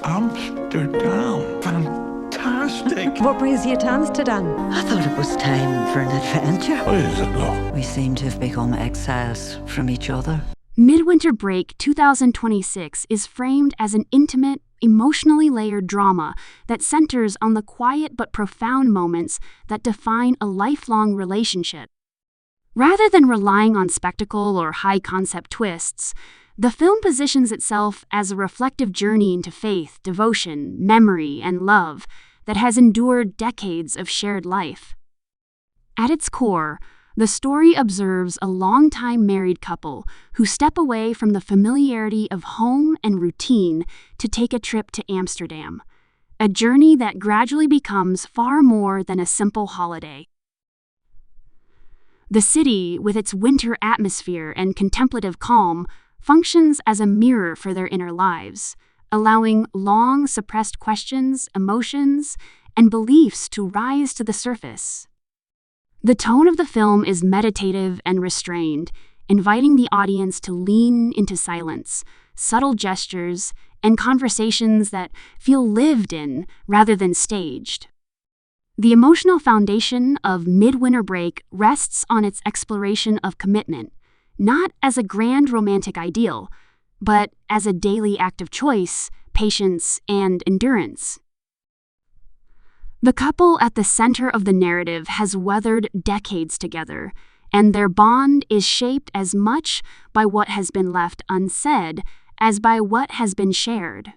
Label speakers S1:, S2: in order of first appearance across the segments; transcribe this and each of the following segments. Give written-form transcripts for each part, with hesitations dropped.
S1: Amsterdam. Fantastic.
S2: What brings you to Amsterdam?
S3: I thought it was time for an adventure.
S1: Where is it now?
S3: We seem to have become exiles from each other.
S4: Midwinter Break 2026 is framed as an intimate, emotionally layered drama that centers on the quiet but profound moments that define a lifelong relationship. Rather than relying on spectacle or high-concept twists, the film positions itself as a reflective journey into faith, devotion, memory, and love that has endured decades of shared life. At its core, the story observes a long-time married couple who step away from the familiarity of home and routine to take a trip to Amsterdam, a journey that gradually becomes far more than a simple holiday. The city, with its winter atmosphere and contemplative calm, functions as a mirror for their inner lives, allowing long suppressed questions, emotions, and beliefs to rise to the surface. The tone of the film is meditative and restrained, inviting the audience to lean into silence, subtle gestures, and conversations that feel lived in rather than staged. The emotional foundation of Midwinter Break rests on its exploration of commitment, not as a grand romantic ideal, but as a daily act of choice, patience, and endurance. The couple at the center of the narrative has weathered decades together, and their bond is shaped as much by what has been left unsaid as by what has been shared.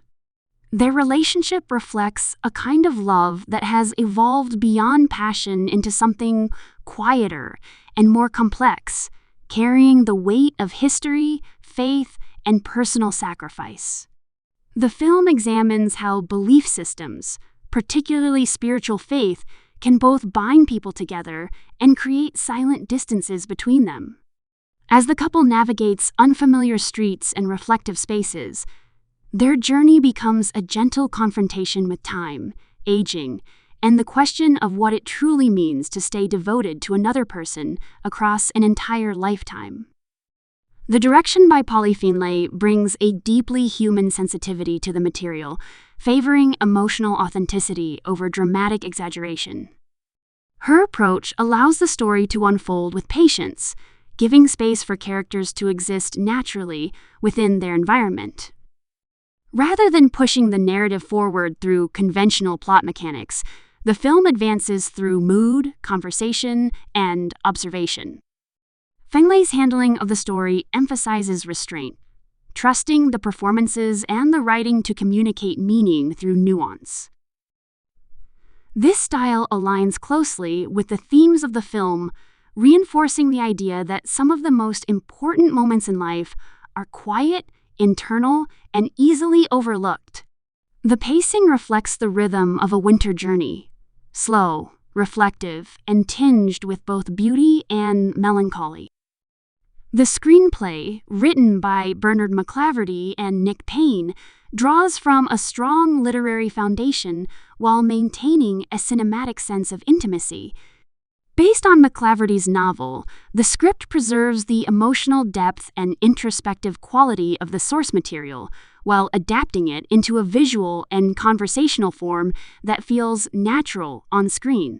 S4: Their relationship reflects a kind of love that has evolved beyond passion into something quieter and more complex, carrying the weight of history, faith, and personal sacrifice. The film examines how belief systems, particularly spiritual faith, can both bind people together and create silent distances between them. As the couple navigates unfamiliar streets and reflective spaces, their journey becomes a gentle confrontation with time, aging, and the question of what it truly means to stay devoted to another person across an entire lifetime. The direction by Polly Finlay brings a deeply human sensitivity to the material, favoring emotional authenticity over dramatic exaggeration. Her approach allows the story to unfold with patience, giving space for characters to exist naturally within their environment. Rather than pushing the narrative forward through conventional plot mechanics, the film advances through mood, conversation, and observation. Finlay's handling of the story emphasizes restraint, trusting the performances and the writing to communicate meaning through nuance. This style aligns closely with the themes of the film, reinforcing the idea that some of the most important moments in life are quiet, internal, and easily overlooked. The pacing reflects the rhythm of a winter journey, slow, reflective, and tinged with both beauty and melancholy. The screenplay, written by Bernard McClaverty and Nick Payne, draws from a strong literary foundation while maintaining a cinematic sense of intimacy. Based on McClaverty's novel, the script preserves the emotional depth and introspective quality of the source material, while adapting it into a visual and conversational form that feels natural on screen.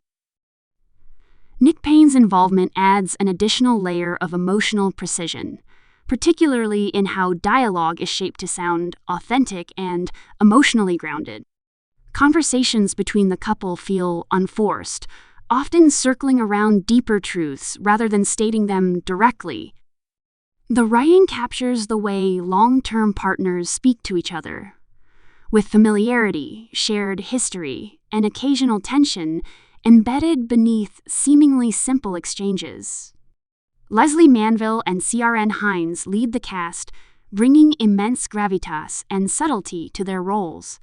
S4: Nick Payne's involvement adds an additional layer of emotional precision, particularly in how dialogue is shaped to sound authentic and emotionally grounded. Conversations between the couple feel unforced, often circling around deeper truths rather than stating them directly. The writing captures the way long-term partners speak to each other, with familiarity, shared history, and occasional tension embedded beneath seemingly simple exchanges. Leslie Manville and CRN Hines lead the cast, bringing immense gravitas and subtlety to their roles.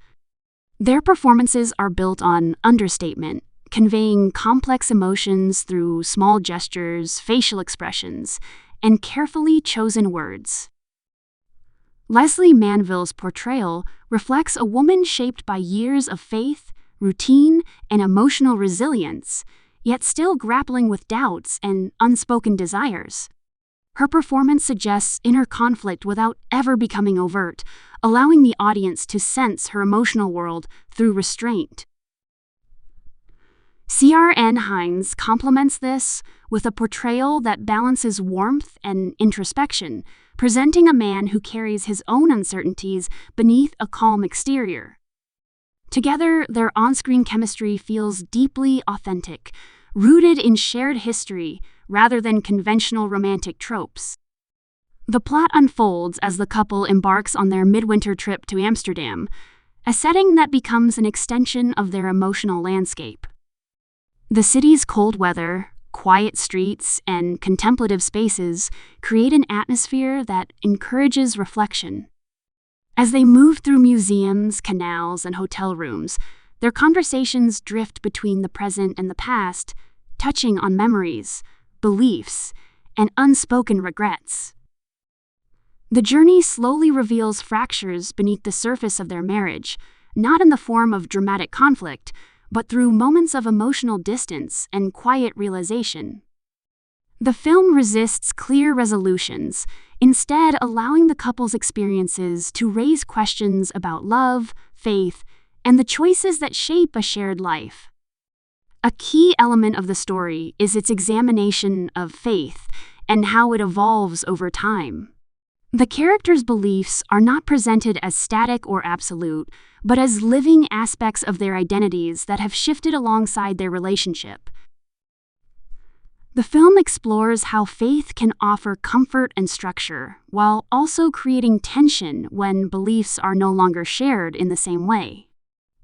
S4: Their performances are built on understatement, conveying complex emotions through small gestures, facial expressions, and carefully chosen words. Leslie Manville's portrayal reflects a woman shaped by years of faith, routine, and emotional resilience, yet still grappling with doubts and unspoken desires. Her performance suggests inner conflict without ever becoming overt, allowing the audience to sense her emotional world through restraint. C.R.N. Hines complements this with a portrayal that balances warmth and introspection, presenting a man who carries his own uncertainties beneath a calm exterior. Together, their on-screen chemistry feels deeply authentic, rooted in shared history rather than conventional romantic tropes. The plot unfolds as the couple embarks on their midwinter trip to Amsterdam, a setting that becomes an extension of their emotional landscape. The city's cold weather, quiet streets, and contemplative spaces create an atmosphere that encourages reflection. As they move through museums, canals, and hotel rooms, their conversations drift between the present and the past, touching on memories, beliefs, and unspoken regrets. The journey slowly reveals fractures beneath the surface of their marriage, not in the form of dramatic conflict, but through moments of emotional distance and quiet realization. The film resists clear resolutions, instead allowing the couple's experiences to raise questions about love, faith, and the choices that shape a shared life. A key element of the story is its examination of faith and how it evolves over time. The characters' beliefs are not presented as static or absolute, but as living aspects of their identities that have shifted alongside their relationship. The film explores how faith can offer comfort and structure, while also creating tension when beliefs are no longer shared in the same way.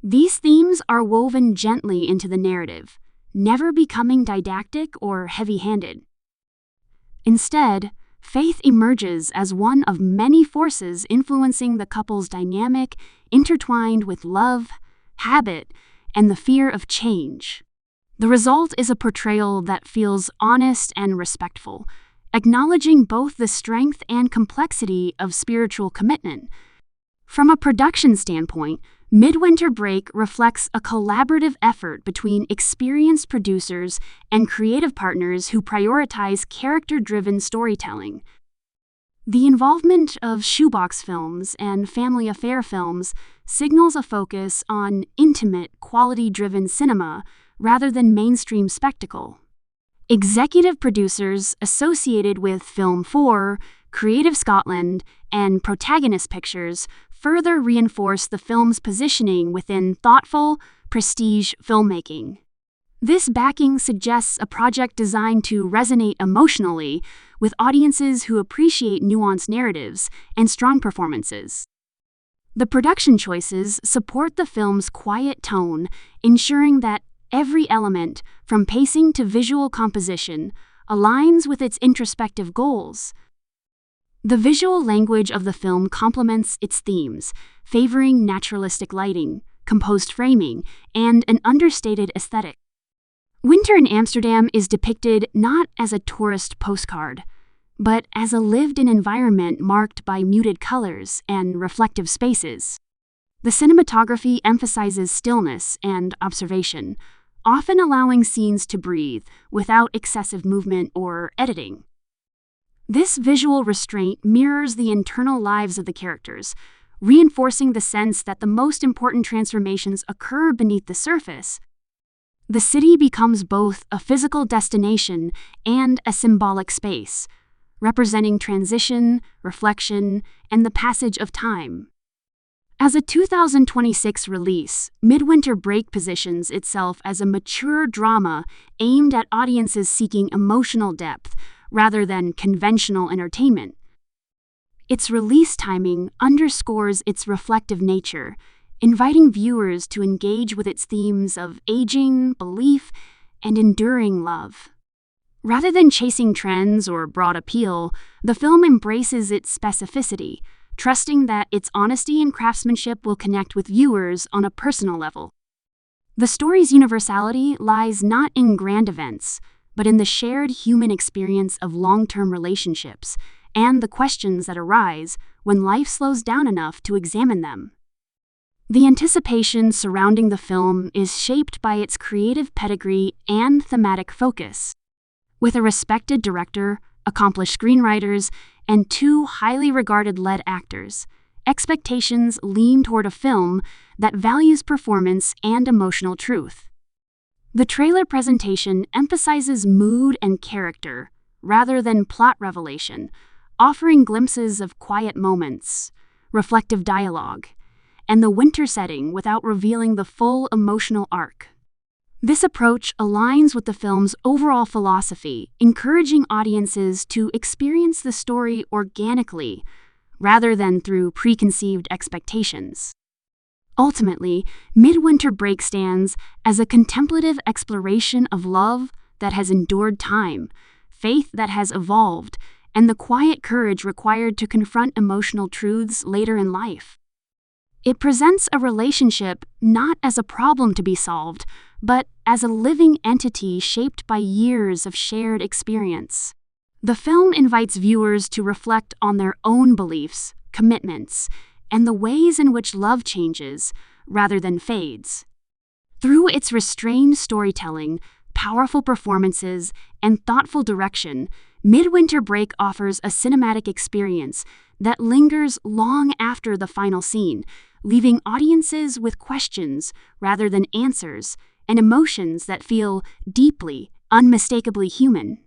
S4: These themes are woven gently into the narrative, never becoming didactic or heavy-handed. Instead, faith emerges as one of many forces influencing the couple's dynamic, intertwined with love, habit, and the fear of change. The result is a portrayal that feels honest and respectful, acknowledging both the strength and complexity of spiritual commitment. From a production standpoint, Midwinter Break reflects a collaborative effort between experienced producers and creative partners who prioritize character-driven storytelling. The involvement of shoebox films and family affair films signals a focus on intimate, quality-driven cinema rather than mainstream spectacle. Executive producers associated with Film 4, Creative Scotland, and Protagonist Pictures further reinforce the film's positioning within thoughtful, prestige filmmaking. This backing suggests a project designed to resonate emotionally with audiences who appreciate nuanced narratives and strong performances. The production choices support the film's quiet tone, ensuring that every element, from pacing to visual composition, aligns with its introspective goals. The visual language of the film complements its themes, favoring naturalistic lighting, composed framing, and an understated aesthetic. Winter in Amsterdam is depicted not as a tourist postcard, but as a lived-in environment marked by muted colors and reflective spaces. The cinematography emphasizes stillness and observation, often allowing scenes to breathe without excessive movement or editing. This visual restraint mirrors the internal lives of the characters, reinforcing the sense that the most important transformations occur beneath the surface. The city becomes both a physical destination and a symbolic space, representing transition, reflection, and the passage of time. As a 2026 release, Midwinter Break positions itself as a mature drama aimed at audiences seeking emotional depth rather than conventional entertainment. Its release timing underscores its reflective nature, inviting viewers to engage with its themes of aging, belief, and enduring love. Rather than chasing trends or broad appeal, the film embraces its specificity, trusting that its honesty and craftsmanship will connect with viewers on a personal level. The story's universality lies not in grand events, but in the shared human experience of long-term relationships and the questions that arise when life slows down enough to examine them. The anticipation surrounding the film is shaped by its creative pedigree and thematic focus. With a respected director, accomplished screenwriters, and 2 highly regarded lead actors, expectations lean toward a film that values performance and emotional truth. The trailer presentation emphasizes mood and character, rather than plot revelation, offering glimpses of quiet moments, reflective dialogue, and the winter setting without revealing the full emotional arc. This approach aligns with the film's overall philosophy, encouraging audiences to experience the story organically, rather than through preconceived expectations. Ultimately, Midwinter Break stands as a contemplative exploration of love that has endured time, faith that has evolved, and the quiet courage required to confront emotional truths later in life. It presents a relationship not as a problem to be solved, but as a living entity shaped by years of shared experience. The film invites viewers to reflect on their own beliefs, commitments, and the ways in which love changes, rather than fades. Through its restrained storytelling, powerful performances, and thoughtful direction, Midwinter Break offers a cinematic experience that lingers long after the final scene, leaving audiences with questions rather than answers, and emotions that feel deeply, unmistakably human.